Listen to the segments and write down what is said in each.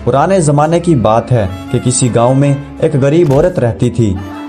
पुराने ज़माने की बात है कि किसी गांव में एक गरीब औरत रहती थी।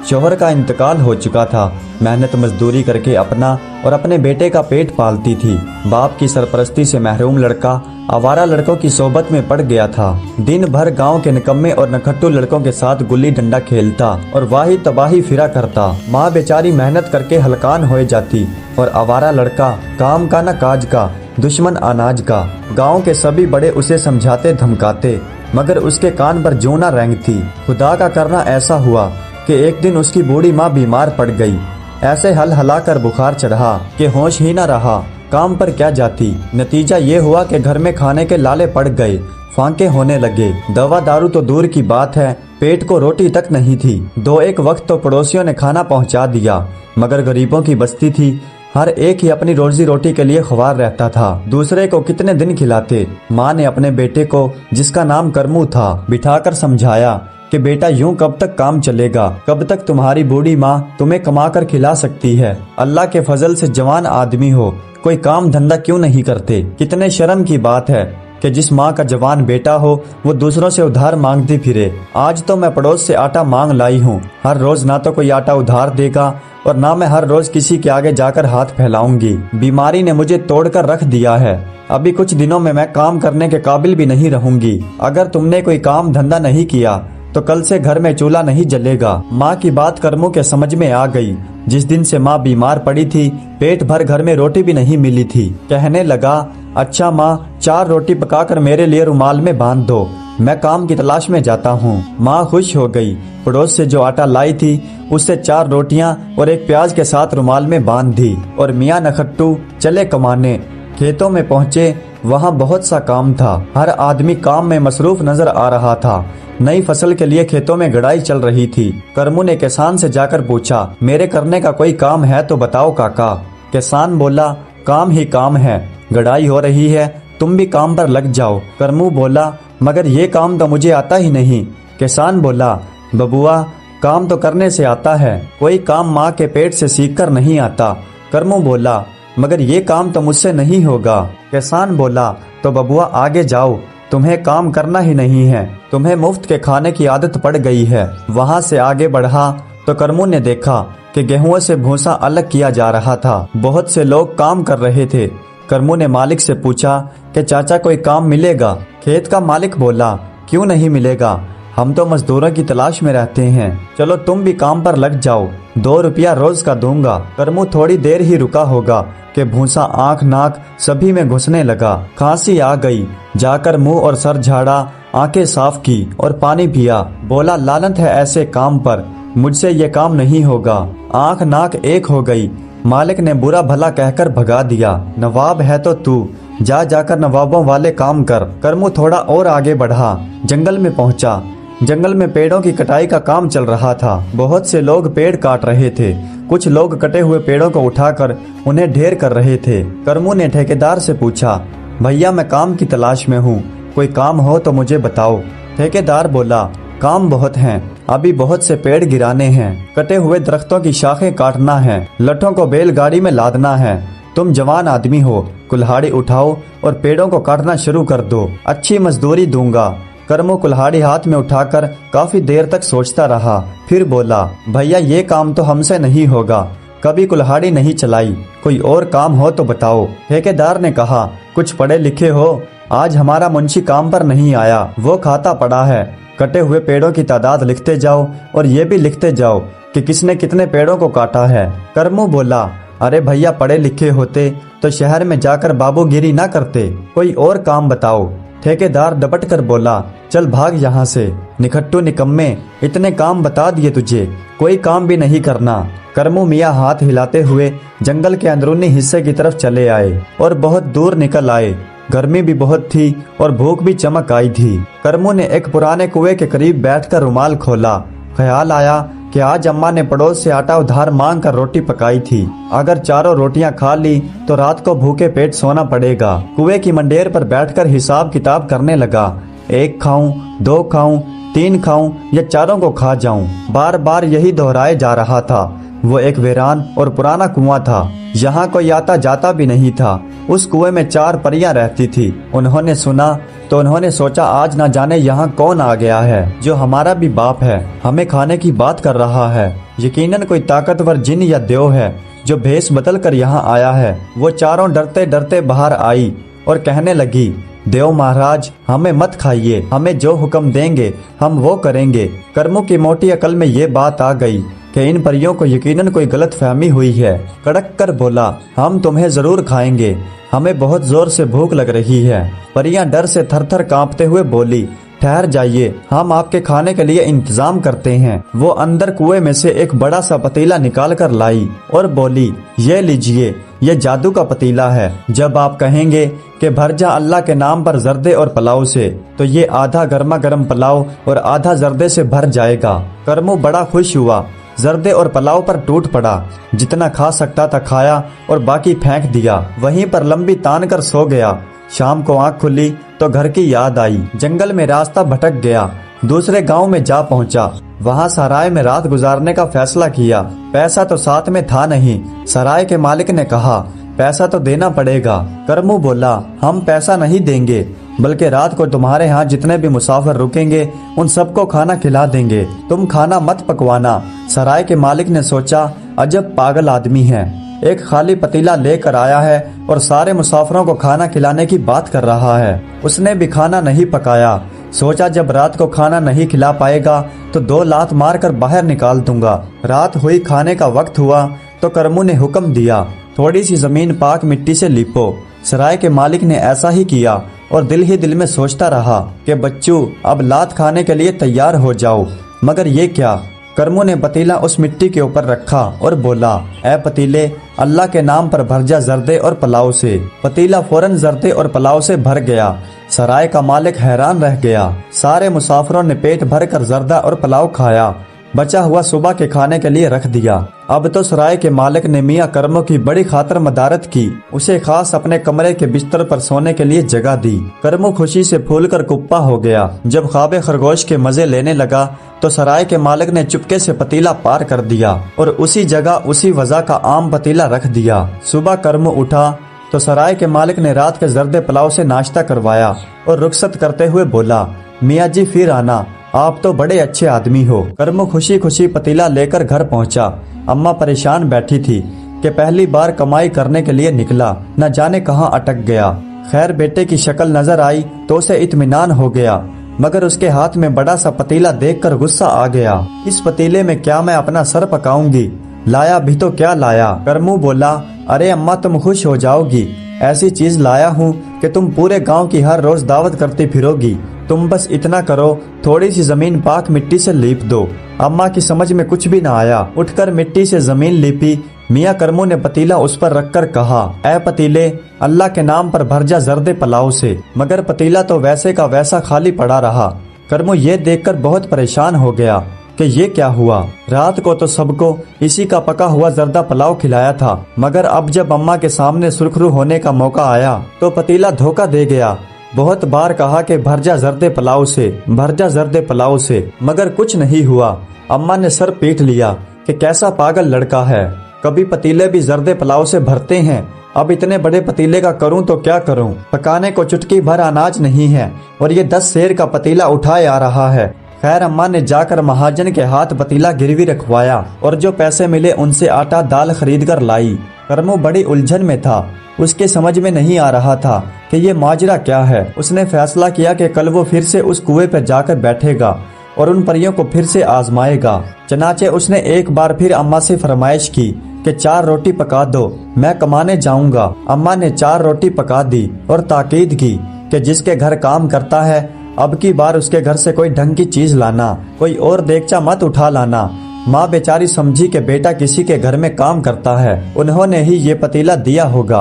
शौहर का इंतकाल हो चुका था। मेहनत मजदूरी करके अपना और अपने बेटे का पेट पालती थी। बाप की सरपरस्ती से महरूम लड़का आवारा लड़कों की सोबत में पड़ गया था। दिन भर गांव के निकम्मे और नखट्टू लड़कों के साथ गुल्ली डंडा खेलता और वाही तबाही फिरा करता। माँ बेचारी मेहनत करके हलकान हो जाती और आवारा लड़का काम का न काज का, दुश्मन अनाज का। गांव के सभी बड़े उसे समझाते धमकाते, मगर उसके कान पर जूं न रेंगती। खुदा का करना ऐसा हुआ कि एक दिन उसकी बूढ़ी माँ बीमार पड़ गई। ऐसे हल हलाकर बुखार चढ़ा कि होश ही न रहा। काम पर क्या जाती। नतीजा ये हुआ कि घर में खाने के लाले पड़ गए, फांके होने लगे। दवा दारू तो दूर की बात है, पेट को रोटी तक नहीं थी। दो एक वक्त तो पड़ोसियों ने खाना पहुंचा दिया, मगर गरीबों की बस्ती थी। हर एक ही अपनी रोजी रोटी के लिए ख्वार रहता था। दूसरे को कितने दिन खिलाते। माँ ने अपने बेटे को, जिसका नाम करमू था, बिठाकर समझाया कि बेटा यूं कब तक काम चलेगा, कब तक तुम्हारी बूढ़ी माँ तुम्हें कमा कर खिला सकती है। अल्लाह के फजल से जवान आदमी हो, कोई काम धंधा क्यों नहीं करते। कितने शर्म की बात है कि जिस माँ का जवान बेटा हो वो दूसरों से उधार मांगती फिरे। आज तो मैं पड़ोस से आटा मांग लाई हूँ। हर रोज ना तो कोई आटा उधार देगा और ना मैं हर रोज किसी के आगे जाकर हाथ फैलाऊंगी। बीमारी ने मुझे तोड़कर रख दिया है। अभी कुछ दिनों में मैं काम करने के काबिल भी नहीं रहूंगी। अगर तुमने कोई काम धंधा नहीं किया तो कल से घर में चूल्हा नहीं जलेगा। माँ की बात करमू के समझ में आ गई। जिस दिन से माँ बीमार पड़ी थी, पेट भर घर में रोटी भी नहीं मिली थी। कहने लगा, अच्छा माँ, 4 रोटी पकाकर मेरे लिए रुमाल में बांध दो, मैं काम की तलाश में जाता हूँ। माँ खुश हो गई। पड़ोस से जो आटा लाई थी उससे 4 रोटियां और एक प्याज के साथ रुमाल में बांध दी और मियाँ नखट्टू चले कमाने। खेतों में पहुँचे, वहाँ बहुत सा काम था। हर आदमी काम में मसरूफ नजर आ रहा था। नई फसल के लिए खेतों में गड़ाई चल रही थी। करमू ने किसान से जाकर पूछा, मेरे करने का कोई काम है तो बताओ काका। किसान बोला, काम ही काम है, गड़ाई हो रही है, तुम भी काम पर लग जाओ। करमू बोला, मगर ये काम तो मुझे आता ही नहीं। किसान बोला, बबुआ, काम तो करने से आता है, कोई काम माँ के पेट से सीख कर नहीं आता। करमू बोला, मगर ये काम तो मुझसे नहीं होगा। किसान बोला, तो बबुआ आगे जाओ, तुम्हें काम करना ही नहीं है, तुम्हें मुफ्त के खाने की आदत पड़ गई है। वहाँ से आगे बढ़ा तो करमू ने देखा कि गेहूं से भूसा अलग किया जा रहा था। बहुत से लोग काम कर रहे थे। करमू ने मालिक से पूछा कि चाचा कोई काम मिलेगा। खेत का मालिक बोला, क्यों नहीं मिलेगा, हम तो मजदूरों की तलाश में रहते हैं, चलो तुम भी काम पर लग जाओ, 2 रुपया रोज का दूंगा। करमू थोड़ी देर ही रुका होगा कि भूसा आंख नाक सभी में घुसने लगा। खांसी आ गई। जाकर मुंह और सर झाड़ा, आंखें साफ की और पानी पिया। बोला, लानत है ऐसे काम पर, मुझसे ये काम नहीं होगा। आंख नाक एक हो गई। मालिक ने बुरा भला कहकर भगा दिया। नवाब है तो तू जाकर नवाबों वाले काम कर। करमू थोड़ा और आगे बढ़ा, जंगल में पहुंचा। जंगल में पेड़ों की कटाई का काम चल रहा था। बहुत से लोग पेड़ काट रहे थे। कुछ लोग कटे हुए पेड़ों को उठाकर उन्हें ढेर कर रहे थे। करमू ने ठेकेदार से पूछा, भैया मैं काम की तलाश में हूँ, कोई काम हो तो मुझे बताओ। ठेकेदार बोला, काम बहुत हैं, अभी बहुत से पेड़ गिराने हैं, कटे हुए दरख्तों की शाखें काटना है, लठों को बैलगाड़ी में लादना है। तुम जवान आदमी हो, कुल्हाड़ी उठाओ और पेड़ों को काटना शुरू कर दो, अच्छी मजदूरी दूंगा। करमू कुल्हाड़ी हाथ में उठाकर काफी देर तक सोचता रहा। फिर बोला, भैया ये काम तो हमसे नहीं होगा, कभी कुल्हाड़ी नहीं चलाई, कोई और काम हो तो बताओ। ठेकेदार ने कहा, कुछ पढ़े लिखे हो? आज हमारा मुंशी काम पर नहीं आया, वो खाता पड़ा है। कटे हुए पेड़ों की तादाद लिखते जाओ और ये भी लिखते जाओ कि किसने कितने पेड़ों को काटा है। करमू बोला, अरे भैया पढ़े लिखे होते तो शहर में जाकर बाबूगिरी ना करते, कोई और काम बताओ। ठेकेदार डपट कर बोला, चल भाग यहाँ से, निखट्टू निकम्मे, इतने काम बता दिए तुझे, कोई काम भी नहीं करना। करमू मियाँ हाथ हिलाते हुए जंगल के अंदरूनी हिस्से की तरफ चले आए और बहुत दूर निकल आए। गर्मी भी बहुत थी और भूख भी चमक आई थी। करमू ने एक पुराने कुएं के करीब बैठकर रुमाल खोला। ख्याल आया कि आज अम्मा ने पड़ोस से आटा उधार मांग कर रोटी पकाई थी। अगर 4 रोटियां खा ली तो रात को भूखे पेट सोना पड़ेगा। कुएं की मंडेर पर बैठकर हिसाब किताब करने लगा। 1 खाऊं, 2 खाऊं, 3 खाऊं या 4 को खा जाऊं, बार बार यही दोहराए जा रहा था। वो एक वीरान और पुराना कुआं था। यहाँ कोई आता जाता भी नहीं था। उस कुएं में 4 परियां रहती थी। उन्होंने सुना तो उन्होंने सोचा आज ना जाने यहाँ कौन आ गया है जो हमारा भी बाप है, हमें खाने की बात कर रहा है। यकीनन कोई ताकतवर जिन या देव है जो भेष बदल कर यहाँ आया है। वो चारों डरते डरते बाहर आई और कहने लगी, देव महाराज हमें मत खाइए, हमें जो हुक्म देंगे हम वो करेंगे। कर्मों की मोटी अकल में ये बात आ गई कि इन परियों को यकीनन कोई गलत फहमी हुई है। कड़क कर बोला, हम तुम्हें जरूर खाएंगे, हमें बहुत जोर से भूख लग रही है। परियां डर से थर थर कांपते हुए बोली, ठहर जाइए, हम आपके खाने के लिए इंतजाम करते हैं। वो अंदर कुएं में से एक बड़ा सा पतीला निकाल कर लाई और बोली, ये लीजिए, ये जादू का पतीला है। जब आप कहेंगे कि भर जा अल्लाह के नाम पर जर्दे और पुलाव से, तो ये आधा गर्मा गर्म पुलाव और आधा जर्दे से भर जाएगा। कर्मू बड़ा खुश हुआ, जर्दे और पुलाव पर टूट पड़ा। जितना खा सकता था खाया और बाकी फेंक दिया। वहीं पर लंबी तान कर सो गया। शाम को आंख खुली तो घर की याद आई। जंगल में रास्ता भटक गया, दूसरे गांव में जा पहुंचा। वहां सराय में रात गुजारने का फैसला किया। पैसा तो साथ में था नहीं। सराय के मालिक ने कहा, पैसा तो देना पड़ेगा। करमू बोला, हम पैसा नहीं देंगे, बल्कि रात को तुम्हारे यहाँ जितने भी मुसाफिर रुकेंगे उन सबको खाना खिला देंगे, तुम खाना मत पकवाना। सराय के मालिक ने सोचा, अजब पागल आदमी है, एक खाली पतीला लेकर आया है और सारे मुसाफिरों को खाना खिलाने की बात कर रहा है। उसने भी खाना नहीं पकाया। सोचा जब रात को खाना नहीं खिला पाएगा तो 2 लात मार कर बाहर निकाल दूंगा। रात हुई, खाने का वक्त हुआ तो करमू ने हुक्म दिया, थोड़ी सी जमीन पाक मिट्टी से लीपो। सराय के मालिक ने ऐसा ही किया और दिल ही दिल में सोचता रहा कि बच्चू अब लात खाने के लिए तैयार हो जाओ। मगर ये क्या? करमू ने पतीला उस मिट्टी के ऊपर रखा और बोला, ऐ पतीले, अल्लाह के नाम पर भर जा जर्दे और पुलाव से। पतीला फौरन जर्दे और पुलाव से भर गया। सराय का मालिक हैरान रह गया। सारे मुसाफिरों ने पेट भर कर जर्दा और पुलाव खाया। बचा हुआ सुबह के खाने के लिए रख दिया। अब तो सराय के मालिक ने मियाँ करमू की बड़ी खातर मदारत की। उसे खास अपने कमरे के बिस्तर पर सोने के लिए जगह दी। करमू खुशी से फूलकर कुप्पा हो गया। जब ख्वाबे खरगोश के मजे लेने लगा तो सराय के मालिक ने चुपके से पतीला पार कर दिया और उसी जगह उसी वजह का आम पतीला रख दिया। सुबह करमू उठा तो सराय के मालिक ने रात के जर्दे पुलाव से नाश्ता करवाया और रुखसत करते हुए बोला, मियाँ जी फिर आना, आप तो बड़े अच्छे आदमी हो। करमू खुशी खुशी पतीला लेकर घर पहुंचा। अम्मा परेशान बैठी थी कि पहली बार कमाई करने के लिए निकला, न जाने कहां अटक गया। खैर बेटे की शक्ल नजर आई तो उसे इत्मीनान हो गया, मगर उसके हाथ में बड़ा सा पतीला देखकर गुस्सा आ गया। इस पतीले में क्या मैं अपना सर पकाऊंगी? लाया भी तो क्या लाया? करमू बोला, अरे अम्मा तुम खुश हो जाओगी, ऐसी चीज लाया हूँ कि तुम पूरे गांव की हर रोज दावत करती फिरोगी। तुम बस इतना करो, थोड़ी सी जमीन पाक मिट्टी से लीप दो। अम्मा की समझ में कुछ भी न आया। उठकर मिट्टी से जमीन लीपी। मियाँ करमू ने पतीला उस पर रखकर कहा, ऐ पतीले, अल्लाह के नाम पर भर जा जर्दे पुलाव से। मगर पतीला तो वैसे का वैसा खाली पड़ा रहा। करमू ये देखकर बहुत परेशान हो गया कि ये क्या हुआ। रात को तो सबको इसी का पका हुआ जर्दा पुलाव खिलाया था, मगर अब जब अम्मा के सामने सुरखरू होने का मौका आया तो पतीला धोखा दे गया। बहुत बार कहा कि भर जा जर्दे पुलाव से, भर जा जर्दे पुलाव से, मगर कुछ नहीं हुआ। अम्मा ने सर पीट लिया कि कैसा पागल लड़का है, कभी पतीले भी जर्दे पुलाव से भरते हैं, अब इतने बड़े पतीले का करूं तो क्या करूं? पकाने को चुटकी भर अनाज नहीं है और ये 10 सेर का पतीला उठाए आ रहा है। खैर अम्मा ने जाकर महाजन के हाथ पतीला गिरवी रखवाया और जो पैसे मिले उनसे आटा दाल खरीद कर लाई। करमू बड़ी उलझन में था। उसके समझ में नहीं आ रहा था कि ये माजरा क्या है। उसने फैसला किया कि कल वो फिर से उस कुएं पर जाकर बैठेगा और उन परियों को फिर से आजमाएगा। चनाचे उसने एक बार फिर अम्मा से फरमाइश की कि 4 रोटी पका दो, मैं कमाने जाऊंगा। अम्मा ने 4 रोटी पका दी और ताकीद की कि जिसके घर काम करता है अब की बार उसके घर से कोई ढंग की चीज लाना, कोई और देगचा मत उठा लाना। माँ बेचारी समझी कि बेटा किसी के घर में काम करता है, उन्होंने ही ये पतीला दिया होगा।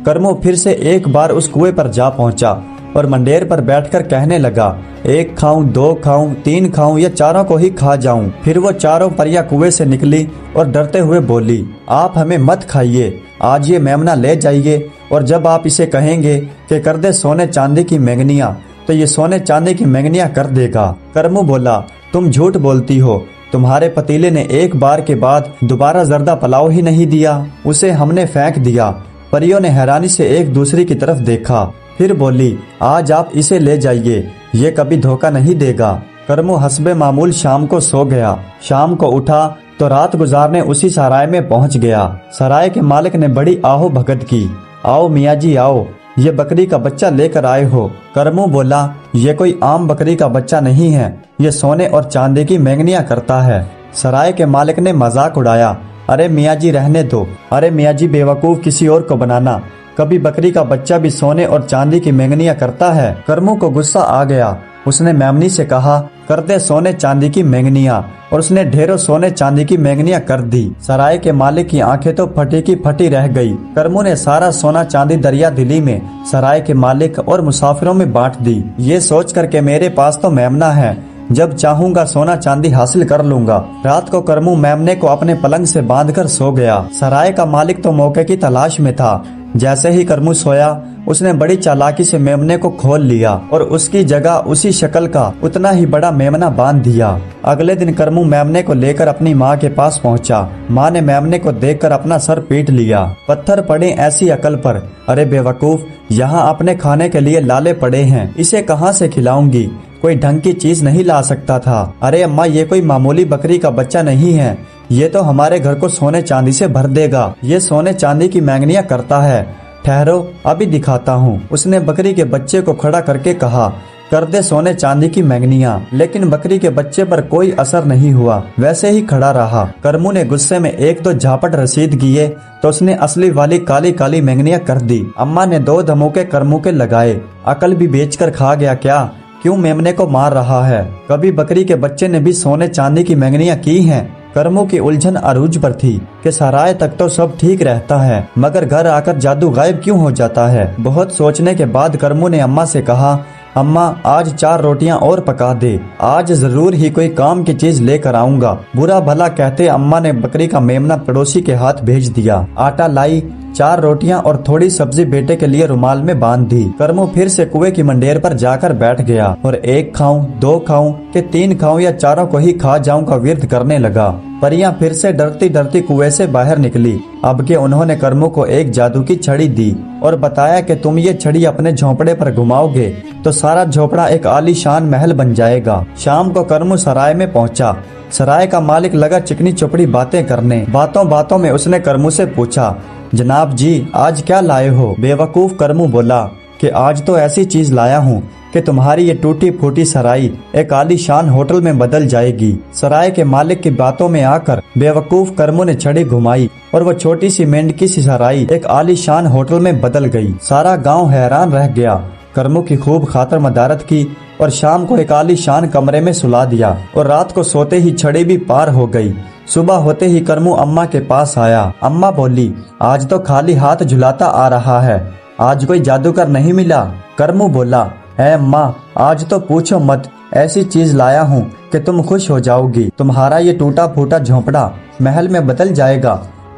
करमू फिर से एक बार उस कुएं पर जा पहुंचा और मंडेर पर बैठकर कहने लगा, 1 खाऊं, 2 खाऊं, 3 खाऊं या चारों को ही खा जाऊं। फिर वो चारों परियां कुएं से निकली और डरते हुए बोली, आप हमें मत खाइए, आज ये मेमना ले जाइए और जब आप इसे कहेंगे कि कर दे सोने चांदी की मैंगनियां तो ये सोने चांदी की मैंगनियां कर देगा। करमू बोला, तुम झूठ बोलती हो, तुम्हारे पतीले ने एक बार के बाद दोबारा जर्दा पुलाव ही नहीं दिया, उसे हमने फेंक दिया। परियों ने हैरानी से एक दूसरी की तरफ देखा। फिर बोली, आज आप इसे ले जाइए, ये कभी धोखा नहीं देगा। करमू हस्बे मामूल शाम को सो गया। शाम को उठा तो रात गुजारने उसी सराय में पहुंच गया। सराय के मालिक ने बड़ी आहो भगत की। आओ मियाँ जी आओ, ये बकरी का बच्चा लेकर आए हो। करमू बोला, ये कोई आम बकरी का बच्चा नहीं है, ये सोने और चांदी की मैंगनियां करता है। सराय के मालिक ने मजाक उड़ाया, अरे मियाँ जी रहने दो, अरे मियाँ जी बेवकूफ किसी और को बनाना, कभी बकरी का बच्चा भी सोने और चांदी की मैंगनियां करता है। करमू को गुस्सा आ गया। उसने मेमनी से कहा, कर दे सोने चांदी की मैंगनियां, और उसने ढेरों सोने चांदी की मैंगनियां कर दी। सराय के मालिक की आंखें तो फटी की फटी रह गई। करमू ने सारा सोना चांदी दरिया दिली में सराय के मालिक और मुसाफिरों में बांट दी। ये सोच कर के मेरे पास तो मेमना है, जब चाहूंगा सोना चांदी हासिल कर लूंगा। रात को करमू मेमने को अपने पलंग से बांधकर सो गया। सराय का मालिक तो मौके की तलाश में था। जैसे ही करमू सोया, उसने बड़ी चालाकी से मेमने को खोल लिया और उसकी जगह उसी शक्ल का उतना ही बड़ा मेमना बांध दिया। अगले दिन करमू मेमने को लेकर अपनी माँ के पास पहुँचा। माँ ने मेमने को देखकर अपना सर पीट लिया। पत्थर पड़े ऐसी अकल पर, अरे बेवकूफ, यहाँ अपने खाने के लिए लाले पड़े हैं, इसे कहाँ से खिलाऊंगी, कोई ढंग की चीज नहीं ला सकता था। अरे अम्मा, ये कोई मामूली बकरी का बच्चा नहीं है, ये तो हमारे घर को सोने चांदी से भर देगा। ये सोने चांदी की मैंगनियां करता है, ठहरो अभी दिखाता हूँ। उसने बकरी के बच्चे को खड़ा करके कहा, कर दे सोने चांदी की मैंगनियां। लेकिन बकरी के बच्चे पर कोई असर नहीं हुआ, वैसे ही खड़ा रहा। करमू ने गुस्से में एक दो झापट रसीद किए तो उसने असली वाली काली काली मैंगनियां कर दी। अम्मा ने 2 धमोके करमू के लगाए। अकल भी बेचकर खा गया क्या? क्यों मेमने को मार रहा है? कभी बकरी के बच्चे ने भी सोने चांदी की मैंगनियां की हैं? करमू की उलझन अरूज पर थी कि सराय तक तो सब ठीक रहता है, मगर घर आकर जादू गायब क्यों हो जाता है। बहुत सोचने के बाद करमू ने अम्मा से कहा, अम्मा आज 4 रोटियां और पका दे, आज जरूर ही कोई काम की चीज लेकर आऊंगा। बुरा भला कहते अम्मा ने बकरी का मेमना पड़ोसी के हाथ भेज दिया। आटा लाई, 4 रोटियां और थोड़ी सब्जी बेटे के लिए रुमाल में बांध दी। करमू फिर से कुएं की मंडेर पर जाकर बैठ गया और 1 खाऊं, 2 खाऊं कि 3 खाऊं या चारों को ही खा जाऊं का विर्द करने लगा। परियां फिर से डरती डरती कुएं से बाहर निकली। अब के उन्होंने करमू को एक जादू की छड़ी दी और बताया कि तुम ये छड़ी अपने झोंपड़े पर घुमाओगे तो सारा झोपड़ा एक आलीशान महल बन जाएगा। शाम को करमू सराय में पहुंचा। सराय का मालिक लगा चिकनी चुपड़ी बातें करने। बातों बातों में उसने करमू से पूछा, जनाब जी आज क्या लाए हो? बेवकूफ करमू बोला कि आज तो ऐसी चीज लाया हूँ कि तुम्हारी ये टूटी फूटी सराय एक आलीशान होटल में बदल जाएगी। सराय के मालिक की बातों में आकर बेवकूफ करमू ने छड़ी घुमाई और वो छोटी सी मेंढकी सी सराय एक आलीशान होटल में बदल गई। सारा गांव हैरान रह गया। करमू की खूब खातर मदारत की और शाम को एक आलीशान कमरे में सुला दिया और रात को सोते ही छड़ी भी पार हो गई। सुबह होते ही करमू अम्मा के पास आया। अम्मा बोली, आज तो खाली हाथ झुलाता आ रहा है, आज कोई जादूगर नहीं मिला? करमू बोला, है अम्मा, आज तो पूछो मत, ऐसी चीज लाया हूँ कि तुम खुश हो जाओगी। तुम्हारा ये टूटा फूटा झोंपड़ा महल में बदल जाएगा।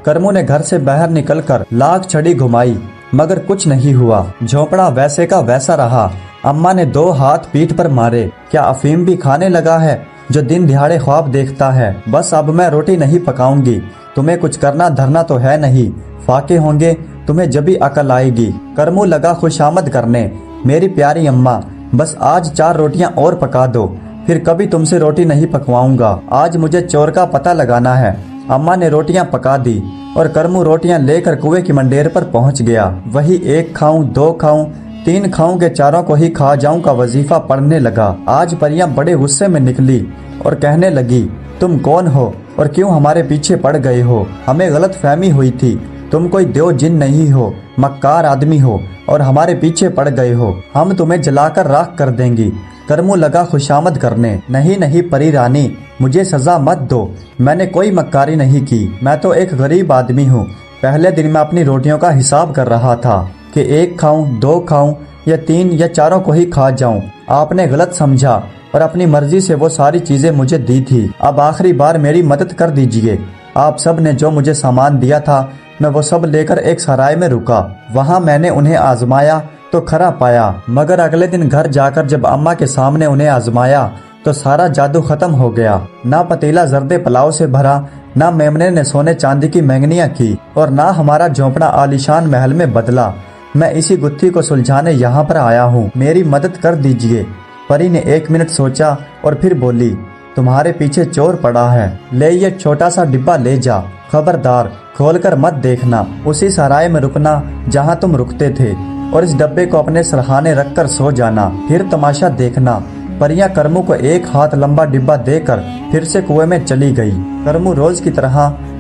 करमू ने घर से बाहर निकलकर लाख छड़ी घुमाई मगर कुछ नहीं हुआ। झोंपड़ा वैसे का वैसा रहा। अम्मा ने 2 हाथ पीठ पर मारे। क्या अफीम भी खाने लगा है जो दिन दिहाड़े ख्वाब देखता है? बस अब मैं रोटी नहीं पकाऊंगी, तुम्हें कुछ करना धरना तो है नहीं, फाके होंगे तुम्हें जब भी अकल आएगी। करमू लगा खुशामद करने, मेरी प्यारी अम्मा बस आज 4 रोटियां और पका दो, फिर कभी तुमसे रोटी नहीं पकवाऊंगा। आज मुझे चोर का पता लगाना है। अम्मा ने रोटियां पका दी और करमू रोटियां लेकर कुएं की मंडेर पर पहुंच गया। वही 1 खाऊं, 2 खाऊं, 3 खाऊं के चारों को ही खा जाऊं का वजीफा पढ़ने लगा। आज परियां बड़े गुस्से में निकली और कहने लगी, तुम कौन हो और क्यों हमारे पीछे पड़ गए हो? हमें गलत फहमी हुई थी, तुम कोई देव जिन नहीं हो, मक्कार आदमी हो और हमारे पीछे पड़ गए हो। हम तुम्हें जलाकर राख कर देंगी। करमू लगा खुशामद करने, नहीं नहीं परी रानी, मुझे सजा मत दो, मैंने कोई मक्कारी नहीं की, मैं तो एक गरीब आदमी हूँ। पहले दिन मैं अपनी रोटियों का हिसाब कर रहा था कि 1 खाऊं, 2 खाऊं या 3 या चारों को ही खा जाऊं। आपने गलत समझा और अपनी मर्जी से वो सारी चीजें मुझे दी थी। अब आखिरी बार मेरी मदद कर दीजिए। आप सब ने जो मुझे सामान दिया था मैं वो सब लेकर एक सराय में रुका। वहाँ मैंने उन्हें आजमाया तो खरा पाया, मगर अगले दिन घर जाकर जब अम्मा के सामने उन्हें आजमाया तो सारा जादू खत्म हो गया। ना पतीला जर्दे पुलाव से भरा, ना मेमने ने सोने चांदी की मंगनियां की और ना हमारा झोंपड़ा आलीशान महल में बदला। मैं इसी गुत्थी को सुलझाने यहाँ पर आया हूँ, मेरी मदद कर दीजिए। परी ने 1 मिनट सोचा और फिर बोली, तुम्हारे पीछे चोर पड़ा है, ले ये छोटा सा डिब्बा ले जा, खबरदार खोलकर मत देखना, उसी सराय में रुकना जहाँ तुम रुकते थे, और इस डब्बे को अपने सरहाने रखकर सो जाना, फिर तमाशा देखना। परियां करमू को 1 हाथ लंबा डिब्बा देकर फिर से कुएं में चली गई। करमू रोज की तरह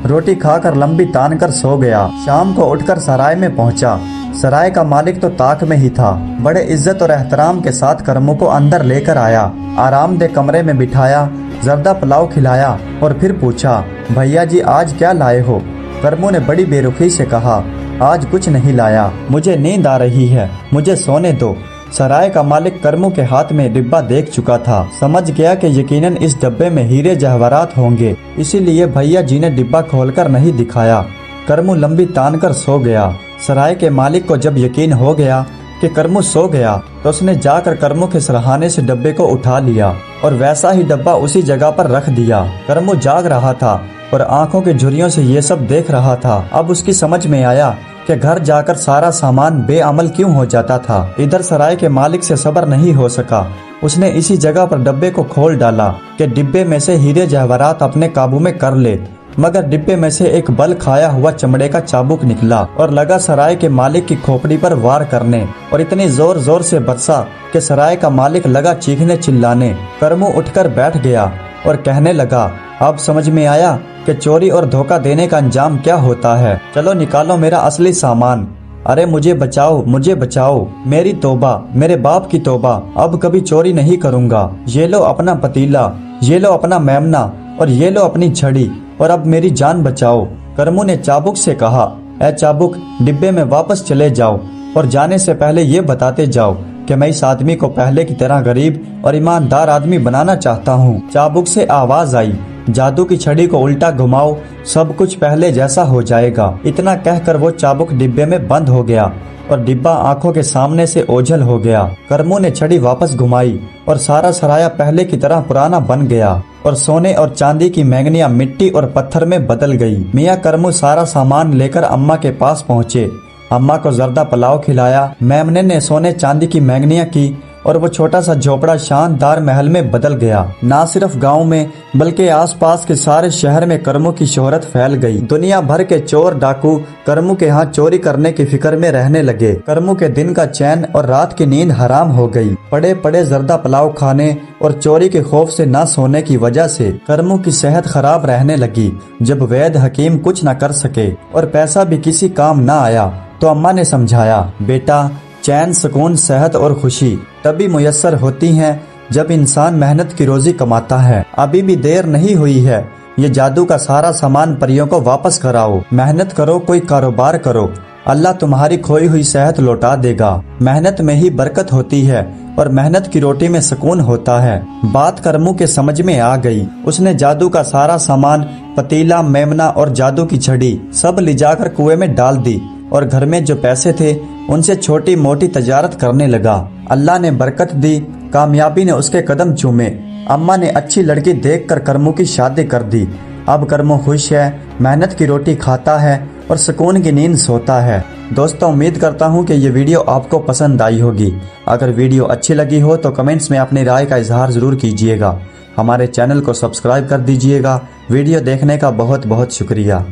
रोटी खाकर लंबी तान कर सो गया। शाम को उठकर सराय में पहुंचा। सराय का मालिक तो ताक में ही था। बड़े इज्जत और एहतराम के साथ करमू को अंदर लेकर आया, आरामदेह कमरे में बिठाया, जर्दा पुलाव खिलाया और फिर पूछा, भैया जी आज क्या लाए हो? करमू ने बड़ी बेरुखी से कहा, आज कुछ नहीं लाया, मुझे नींद आ रही है, मुझे सोने दो। सराय का मालिक करमू के हाथ में डिब्बा देख चुका था, समझ गया कि यकीनन इस डब्बे में हीरे जवाहरात होंगे, इसीलिए भैया जी ने डिब्बा खोलकर नहीं दिखाया। करमू लंबी तान कर सो गया। सराय के मालिक को जब यकीन हो गया कि करमू सो गया तो उसने जाकर करमू के सरहाने से डब्बे को उठा लिया और वैसा ही डब्बा उसी जगह पर रख दिया। करमू जाग रहा था और आंखों के झुर्रियों से ये सब देख रहा था। अब उसकी समझ में आया कि घर जाकर सारा सामान बेअमल क्यों हो जाता था। इधर सराय के मालिक से सब्र नहीं हो सका। उसने इसी जगह पर डब्बे को खोल डाला कि डिब्बे में से हीरे जवाहरात अपने काबू में कर ले, मगर डिब्बे में से एक बल खाया हुआ चमड़े का चाबुक निकला और लगा सराय के मालिक की खोपड़ी पर वार करने, और इतनी जोर जोर से बरसा कि सराय का मालिक लगा चीखने चिल्लाने। करमू उठकर बैठ गया और कहने लगा, अब समझ में आया कि चोरी और धोखा देने का अंजाम क्या होता है। चलो निकालो मेरा असली सामान। अरे मुझे बचाओ, मुझे बचाओ, मेरी तौबा, मेरे बाप की तौबा, अब कभी चोरी नहीं करूँगा। ये लो अपना पतीला, ये लो अपना मेमना और ये लो अपनी छड़ी, और अब मेरी जान बचाओ। करमू ने चाबुक से कहा, ए चाबुक, डिब्बे में वापस चले जाओ और जाने से पहले ये बताते जाओ कि मैं इस आदमी को पहले की तरह गरीब और ईमानदार आदमी बनाना चाहता हूँ। चाबुक से आवाज आई, जादू की छड़ी को उल्टा घुमाओ, सब कुछ पहले जैसा हो जाएगा। इतना कहकर वो चाबुक डिब्बे में बंद हो गया और डिब्बा आंखों के सामने से ओझल हो गया। करमू ने छड़ी वापस घुमाई और सारा सराया पहले की तरह पुराना बन गया और सोने और चांदी की मैंगनियां मिट्टी और पत्थर में बदल गई। मियाँ करमू सारा सामान लेकर अम्मा के पास पहुँचे। अम्मा को जर्दा पुलाव खिलाया। मेमने ने सोने चांदी की मैंगनियां की और वो छोटा सा झोपड़ा शानदार महल में बदल गया। ना सिर्फ गांव में बल्कि आसपास के सारे शहर में करमू की शोहरत फैल गई। दुनिया भर के चोर डाकू करमू के यहाँ चोरी करने की फिक्र में रहने लगे। करमू के दिन का चैन और रात की नींद हराम हो गई। पड़े पड़े जर्दा पुलाव खाने और चोरी के खौफ से ना सोने की वजह से करमू की सेहत खराब रहने लगी। जब वैद्य हकीम कुछ न कर सके और पैसा भी किसी काम न आया तो अम्मा ने समझाया, बेटा चैन, सुकून, सेहत और खुशी तभी मुयस्सर होती हैं जब इंसान मेहनत की रोजी कमाता है। अभी भी देर नहीं हुई है, ये जादू का सारा सामान परियों को वापस कराओ। मेहनत करो, कोई कारोबार करो, अल्लाह तुम्हारी खोई हुई सेहत लौटा देगा। मेहनत में ही बरकत होती है और मेहनत की रोटी में सुकून होता है। बात करमू के समझ में आ गई। उसने जादू का सारा सामान, पतीला, मेमना और जादू की छड़ी सब ले जाकर कुएं में डाल दी और घर में जो पैसे थे उनसे छोटी मोटी तजारत करने लगा। अल्लाह ने बरकत दी, कामयाबी ने उसके कदम चूमे। अम्मा ने अच्छी लड़की देखकर करमू की शादी कर दी। अब करमू खुश है, मेहनत की रोटी खाता है और सुकून की नींद सोता है। दोस्तों, उम्मीद करता हूँ कि ये वीडियो आपको पसंद आई होगी। अगर वीडियो अच्छी लगी हो तो कमेंट्स में अपनी राय का इजहार जरूर कीजिएगा। हमारे चैनल को सब्सक्राइब कर दीजिएगा। वीडियो देखने का बहुत बहुत शुक्रिया।